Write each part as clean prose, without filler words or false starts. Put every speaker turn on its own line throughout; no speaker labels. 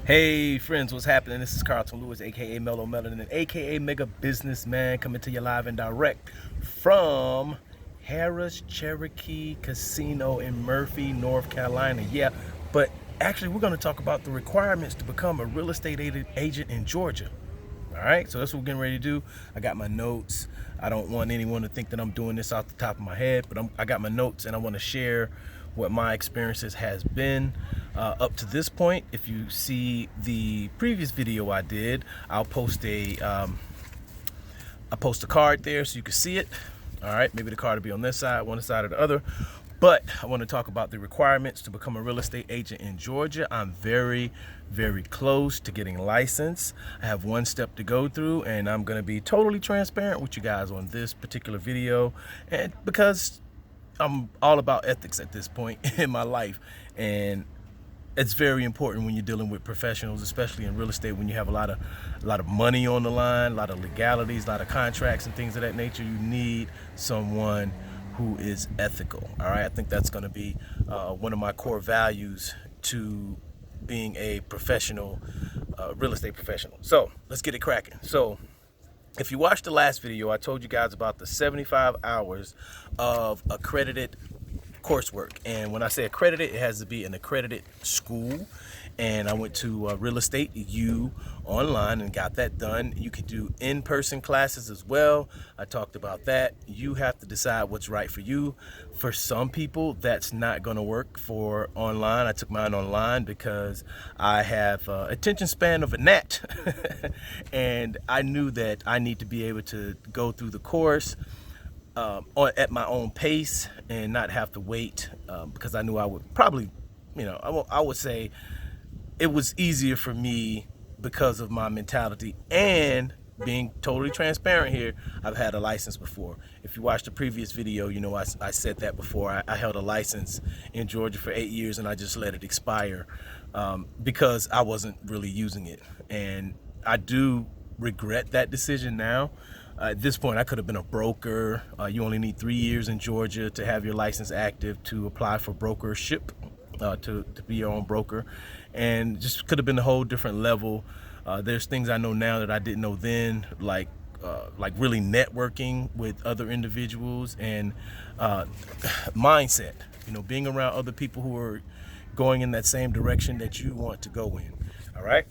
Hey friends, what's happening? This is Carlton Lewis, aka Mellow Melanin, aka Mega Businessman, coming to you live and direct from Harris Cherokee Casino in Murphy, North Carolina. Yeah, but actually we're going to talk about the requirements to become a real estate agent in Georgia. All right, so that's what we're getting ready to do. I got my notes. I don't want anyone to think that I'm doing this off the top of my head, but I got my notes and I want to share what my experiences has been up to this point. If you see the previous video I did, I'll post a card there so you can see it. All right, maybe the card will be on this side, one side or the other. But I want to talk about the requirements to become a real estate agent in Georgia. I'm very, very close to getting licensed. I have one step to go through, and I'm going to be totally transparent with you guys on this particular video. And because I'm all about ethics at this point in my life, and it's very important when you're dealing with professionals, especially in real estate, when you have a lot of money on the line, a lot of legalities, a lot of contracts and things of that nature. You need someone who is ethical. All right, I think that's going to be one of my core values to being a professional, real estate professional. So let's get it cracking. So if you watched the last video, I told you guys about the 75 hours of accredited coursework. And when I say accredited, it has to be an accredited school. And I went to Real Estate U online and got that done. You could do in-person classes as well. I talked about that. You have to decide what's right for you. For some people, that's not going to work for online. I took mine online because I have attention span of a gnat. And I knew that I need to be able to go through the course at my own pace and not have to wait, because I knew I would probably, I would say it was easier for me because of my mentality and being totally transparent here. I've had a license before. If you watched the previous video, I said that before. I held a license in Georgia for 8 years and I just let it expire because I wasn't really using it. And I do regret that decision now. At this point, I could have been a broker. You only need 3 years in Georgia to have your license active to apply for brokership, to be your own broker, and just could have been a whole different level. There's things I know now that I didn't know then, like really networking with other individuals and mindset. Being around other people who are going in that same direction that you want to go in. All right.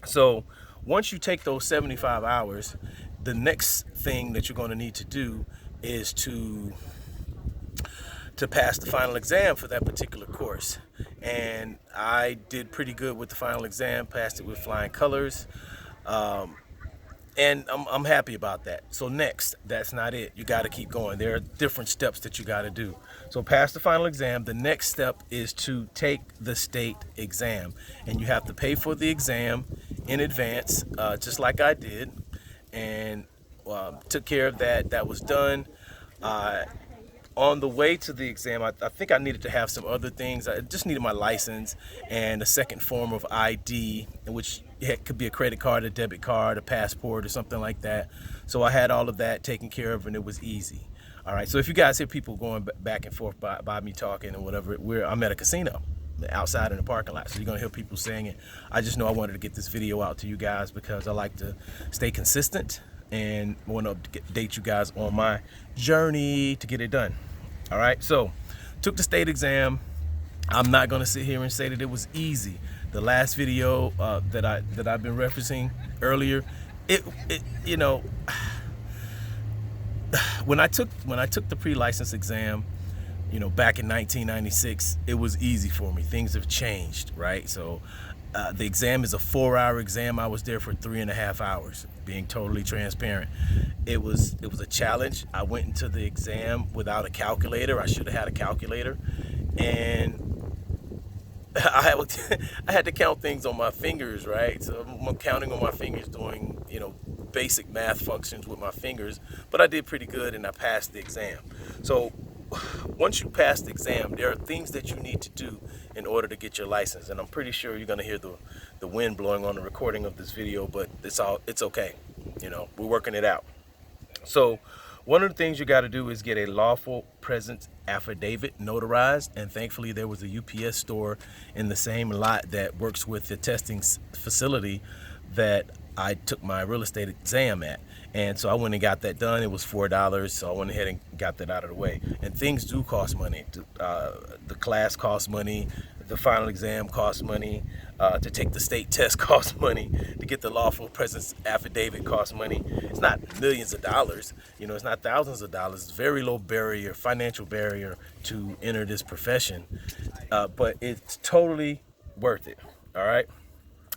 So once you take those 75 hours, the next thing that you're going to need to do is to pass the final exam for that particular course. And I did pretty good with the final exam, passed it with flying colors. And I'm happy about that. So next, that's not it. You got to keep going. There are different steps that you got to do. So pass the final exam. The next step is to take the state exam. And you have to pay for the exam in advance, just like I did. And took care of that. That was done. On the way to the exam, I think I needed to have some other things. I just needed my license and a second form of ID, which could be a credit card, a debit card, a passport, or something like that. So I had all of that taken care of, and it was easy. All right, so if you guys hear people going back and forth by me talking and whatever, I'm at a casino outside in the parking lot, so you're gonna hear people saying it. I just know I wanted to get this video out to you guys because I like to stay consistent and want to update you guys on my journey to get it done. All right, so took the state exam. I'm not going to sit here and say that it was easy. The last video that I've been referencing earlier, when I took the pre-license exam, back in 1996, it was easy for me. Things have changed, right? So the exam is a 4-hour exam. I was there for 3.5 hours, being totally transparent. It was a challenge. I went into the exam without a calculator. I should have had a calculator. And I had to count things on my fingers, right? So I'm counting on my fingers, doing, basic math functions with my fingers. But I did pretty good and I passed the exam. So once you pass the exam, there are things that you need to do in order to get your license. And I'm pretty sure you're going to hear the wind blowing on the recording of this video, but it's okay. We're working it out. So one of the things you got to do is get a lawful presence Affidavit Notarized, and thankfully there was a UPS store in the same lot that works with the testing facility that I took my real estate exam at. And so I went and got that done. It was $4, so I went ahead and got that out of the way. And things do cost money. The class costs money. The final exam costs money. To take the state test costs money. To get the lawful presence affidavit costs money. It's not millions of dollars. You know, it's not thousands of dollars. It's very low barrier, financial barrier to enter this profession. But it's totally worth it. All right.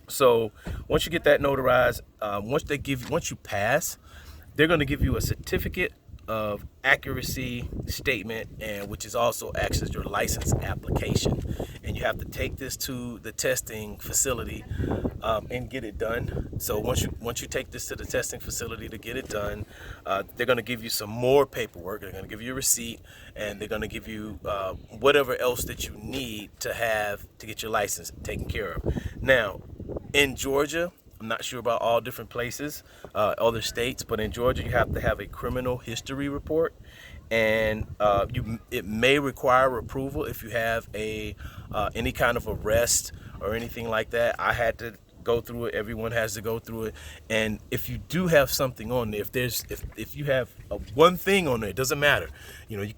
So once you get that notarized, once you pass, they're going to give you a certificate of accuracy statement, and which is also acts as your license application. And you have to take this to the testing facility and get it done. So once you take this to the testing facility to get it done, they're going to give you some more paperwork. They're going to give you a receipt, and they're going to give you whatever else that you need to have to get your license taken care of. Now, in Georgia, I'm not sure about all different places, other states, but in Georgia, you have to have a criminal history report, and it may require approval if you have any kind of arrest or anything like that. I had to go through it. Everyone has to go through it. And if you do have something on there, if you have one thing on there, it doesn't matter. You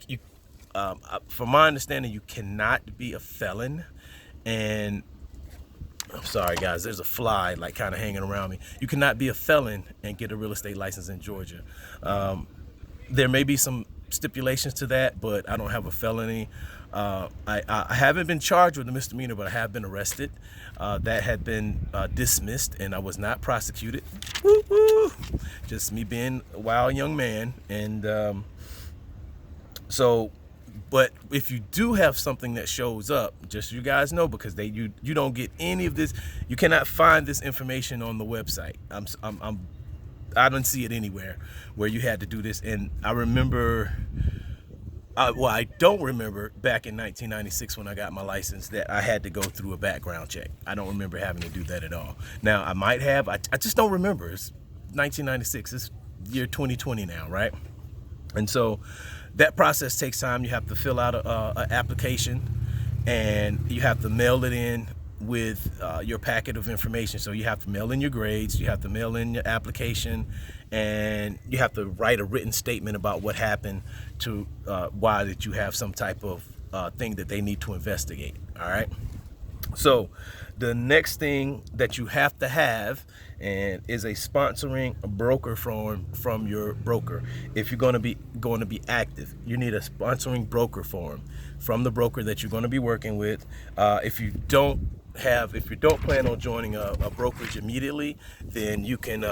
know, from my understanding, you cannot be a felon. And I'm sorry, guys, there's a fly like kind of hanging around me. You cannot be a felon and get a real estate license in Georgia. There may be some stipulations to that, but I don't have a felony. I haven't been charged with a misdemeanor, but I have been arrested. That had been dismissed, and I was not prosecuted. Woo woo! Just me being a wild young man. And but if you do have something that shows up, just so you guys know, because you don't get any of this, you cannot find this information on the website. I don't see it anywhere where you had to do this. And I remember, I don't remember back in 1996 when I got my license that I had to go through a background check. I don't remember having to do that at all. Now I might have, I just don't remember. It's 1996. It's year 2020 now, right? And so that process takes time. You have to fill out an application, and you have to mail it in with your packet of information. So you have to mail in your grades, you have to mail in your application, and you have to write a written statement about what happened to why that you have some type of thing that they need to investigate. All right. So the next thing that you have to have is a sponsoring broker form from your broker. If you're going to be active, you need a sponsoring broker form from the broker that you're going to be working with. If you don't plan on joining a brokerage immediately, then you can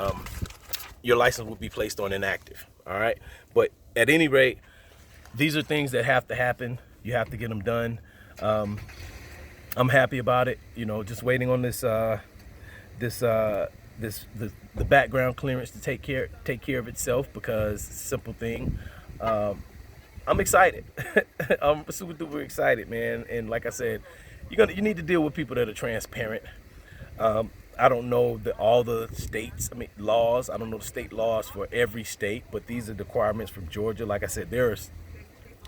your license will be placed on inactive. All right. But at any rate, these are things that have to happen. You have to get them done. I'm happy about it. You know, just waiting on the background clearance to take care of itself, because simple thing. I'm excited. I'm super duper excited, man. And like I said, you need to deal with people that are transparent. I don't know all the states, laws. I don't know the state laws for every state, but these are the requirements from Georgia. Like I said, there's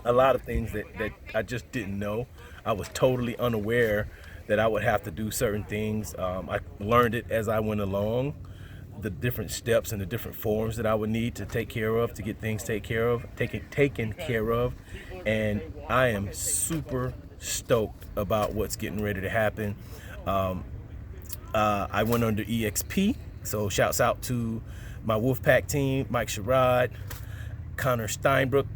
a lot of things that I just didn't know. I was totally unaware that I would have to do certain things. I learned it as I went along, the different steps and the different forms that I would need to take care of, to get things taken care of. And I am super stoked about what's getting ready to happen. I went under EXP, so shouts out to my Wolfpack team, Mike Sherrod, Connor Steinbrook,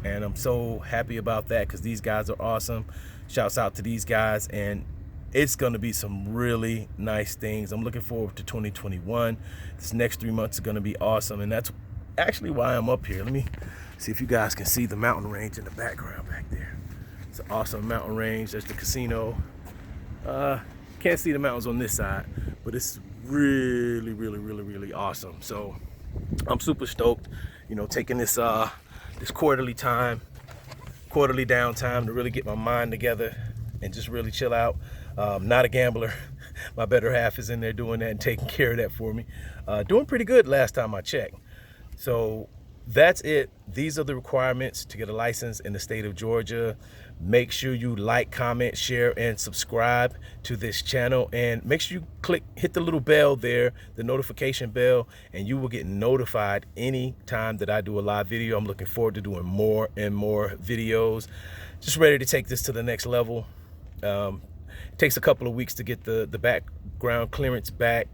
and I'm so happy about that because these guys are awesome. Shouts out to these guys, and it's going to be some really nice things. I'm looking forward to 2021. This next 3 months are going to be awesome, and that's actually why I'm up here. Let me see if you guys can see the mountain range in the background back there. It's an awesome mountain range. There's the casino. Can't see the mountains on this side, but it's really, really, really, really awesome. So I'm super stoked, taking this quarterly downtime to really get my mind together and just really chill out. Not a gambler. My better half is in there doing that and taking care of that for me. Doing pretty good last time I checked. So that's it. These are the requirements to get a license in the state of Georgia. Make sure you like, comment, share, and subscribe to this channel. And make sure you hit the little bell there, the notification bell, and you will get notified anytime that I do a live video. I'm looking forward to doing more and more videos. Just ready to take this to the next level. It takes a couple of weeks to get the background clearance back.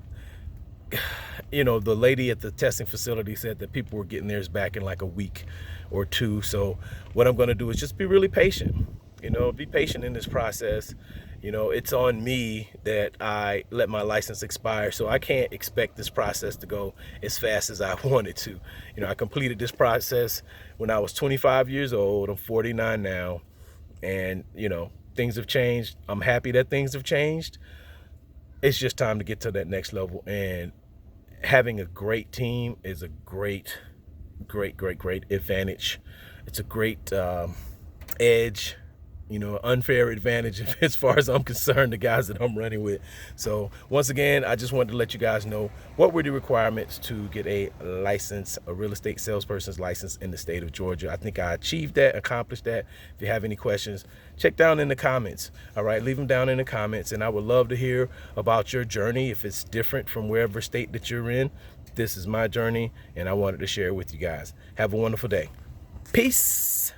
You know, the lady at the testing facility said that people were getting theirs back in like a week or two. So what I'm going to do is just be really patient, you know, be patient in this process. You know, it's on me that I let my license expire, so I can't expect this process to go as fast as I wanted to. You know, I completed this process when I was 25 years old. I'm 49 now, and you know, things have changed. I'm happy that things have changed. It's just time to get to that next level, and having a great team is a great advantage. It's a great edge, you know, unfair advantage as far as I'm concerned, the guys that I'm running with. So once again, I just wanted to let you guys know what were the requirements to get a license, a real estate salesperson's license in the state of Georgia. I think I achieved that, accomplished that. If you have any questions, check down in the comments. All right, leave them down in the comments, and I would love to hear about your journey. If it's different from wherever state that you're in, this is my journey, and I wanted to share it with you guys. Have a wonderful day. Peace.